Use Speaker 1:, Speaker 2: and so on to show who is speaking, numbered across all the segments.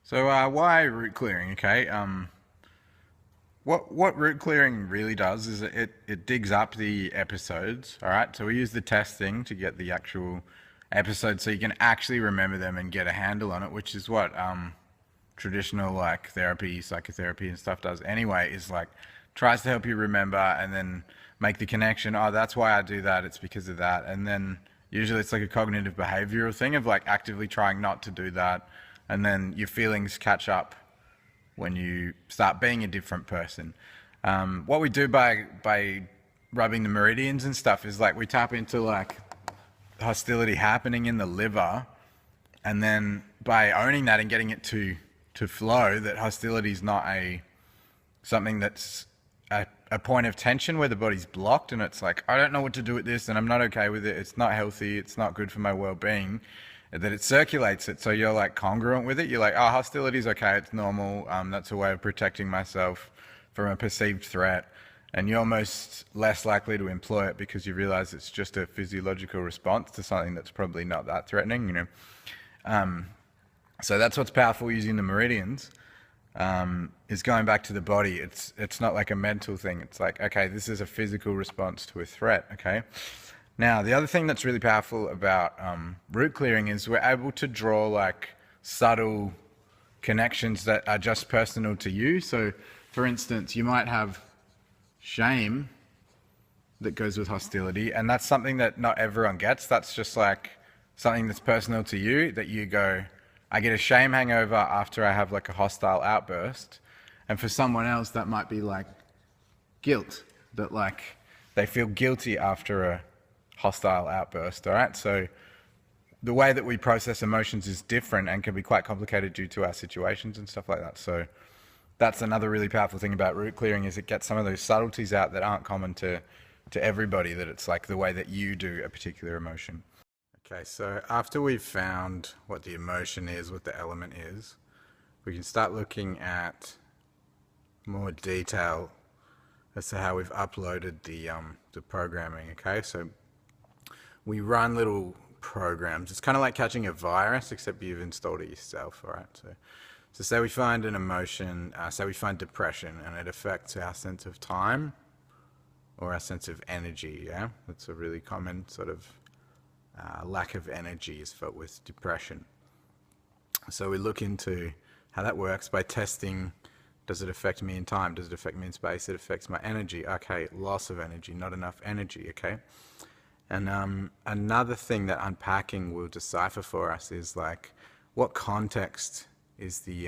Speaker 1: So why root clearing? Okay. What root clearing really does is it digs up the episodes. All right. So we use the testing to get the actual episodes, so you can actually remember them and get a handle on it, which is what traditional like therapy, psychotherapy, and stuff does anyway. Is like tries to help you remember and then make the connection. Oh, that's why I do that. It's because of that. And then usually it's like a cognitive behavioral thing of like actively trying not to do that, and then your feelings catch up when you start being a different person. What we do by rubbing the meridians and stuff is like we tap into like hostility happening in the liver, and then by owning that and getting it to flow, that hostility is not something that's a point of tension where the body's blocked and it's like, I don't know what to do with this and I'm not okay with it, it's not healthy, it's not good for my well-being, that it circulates it. So you're like congruent with it. You're like, oh, hostility is okay, it's normal, that's a way of protecting myself from a perceived threat. And you're almost less likely to employ it because you realize it's just a physiological response to something that's probably not that threatening, So that's what's powerful using the meridians, is going back to the body. It's not like a mental thing. It's like, okay, this is a physical response to a threat, okay? Now, the other thing that's really powerful about root clearing is we're able to draw like subtle connections that are just personal to you. So, for instance, you might have shame that goes with hostility, and that's something that not everyone gets. That's just like something that's personal to you, that you go, I get a shame hangover after I have like a hostile outburst. And for someone else, that might be like guilt, that like they feel guilty after a hostile outburst. All right. So the way that we process emotions is different and can be quite complicated due to our situations and stuff like that. So that's another really powerful thing about root clearing, is it gets some of those subtleties out that aren't common to everybody, that it's like the way that you do a particular emotion. Okay, so after we've found what the emotion is, what the element is, we can start looking at more detail as to how we've uploaded the programming. Okay, so we run little programs. It's kind of like catching a virus, except you've installed it yourself. All right, so say we find an emotion, say we find depression, and it affects our sense of time or our sense of energy. Yeah, that's a really common sort of lack of energy is felt with depression. So we look into how that works by testing. Does it affect me in time? Does it affect me in space? It affects my energy. Okay, loss of energy, not enough energy. Okay. And another thing that unpacking will decipher for us is like, what context is the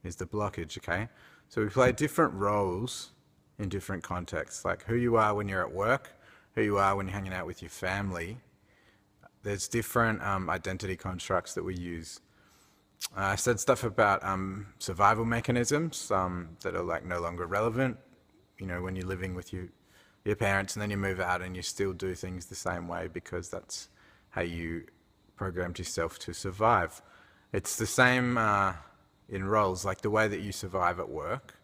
Speaker 1: blockage? Okay. So we play different roles in different contexts, like who you are when you're at work, who you are when you're hanging out with your family. There's different identity constructs that we use. I said stuff about survival mechanisms that are like no longer relevant. When you're living with your parents and then you move out and you still do things the same way because that's how you programmed yourself to survive. It's the same in roles, like the way that you survive at work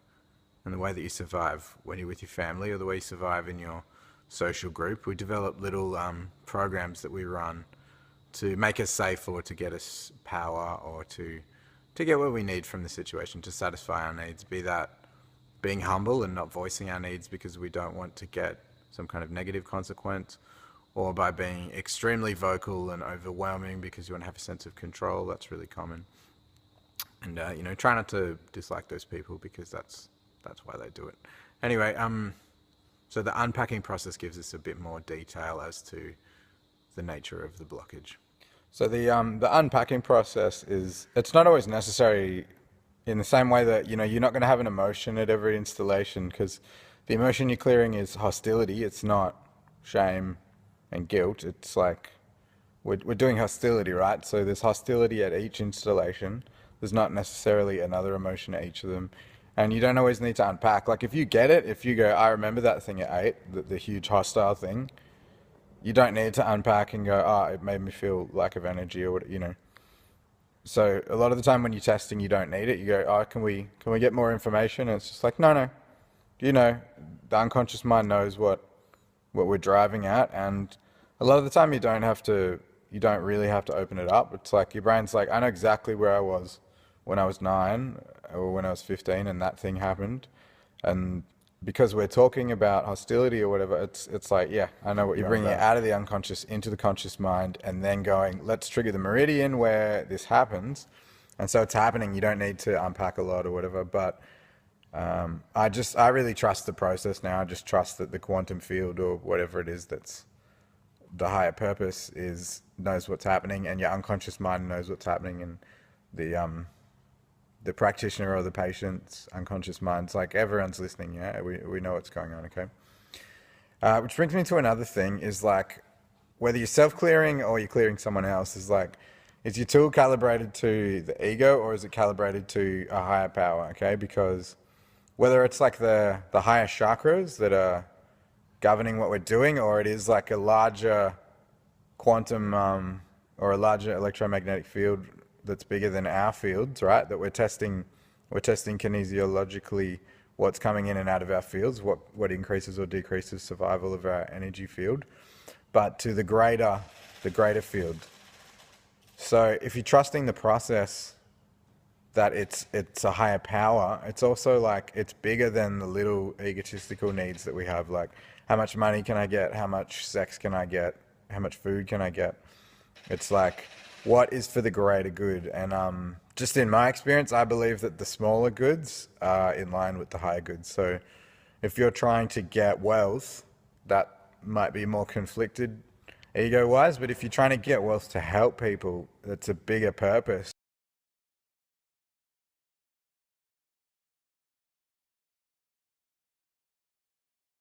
Speaker 1: and the way that you survive when you're with your family, or the way you survive in your social group. We develop little programs that we run to make us safe, or to get us power, or to get what we need from the situation, to satisfy our needs, be that being humble and not voicing our needs because we don't want to get some kind of negative consequence, or by being extremely vocal and overwhelming because you want to have a sense of control. That's really common. And try not to dislike those people because that's why they do it. Anyway, so the unpacking process gives us a bit more detail as to the nature of the blockage. So the unpacking process it's not always necessary in the same way that, you're not going to have an emotion at every installation, because the emotion you're clearing is hostility. It's not shame and guilt. It's like we're doing hostility, right? So there's hostility at each installation. There's not necessarily another emotion at each of them. And you don't always need to unpack. Like if you get it, if you go, I remember that thing at 8, the huge hostile thing, you don't need to unpack and go, oh, it made me feel lack of energy, or what, So a lot of the time when you're testing, you don't need it. You go, oh, can we get more information? And it's just like, no. The unconscious mind knows what we're driving at. And a lot of the time you don't really have to open it up. It's like your brain's like, I know exactly where I was when I was 9 or when I was 15 and that thing happened. And because we're talking about hostility or whatever, it's like, yeah, I know what you're bringing it out of the unconscious into the conscious mind and then going, let's trigger the meridian where this happens. And so it's happening. You don't need to unpack a lot or whatever, but I really trust the process now. I just trust that the quantum field or whatever it is that's the higher purpose knows what's happening, and your unconscious mind knows what's happening, and the practitioner or the patient's unconscious mind's like, everyone's listening. Yeah, we know what's going on. Okay. Which brings me to another thing, is like, whether you're self-clearing or you're clearing someone else, is your tool calibrated to the ego or is it calibrated to a higher power? Okay, because whether it's like the higher chakras that are governing what we're doing, or it is like a larger quantum or a larger electromagnetic field that's bigger than our fields, right? That we're testing kinesiologically what's coming in and out of our fields, what increases or decreases survival of our energy field, but to the greater field. So if you're trusting the process that it's a higher power, it's also like, it's bigger than the little egotistical needs that we have, like how much money can I get, how much sex can I get, how much food can I get. It's like, what is for the greater good? And just in my experience, I believe that the smaller goods are in line with the higher goods. So if you're trying to get wealth, that might be more conflicted ego-wise, but if you're trying to get wealth to help people, that's a bigger purpose.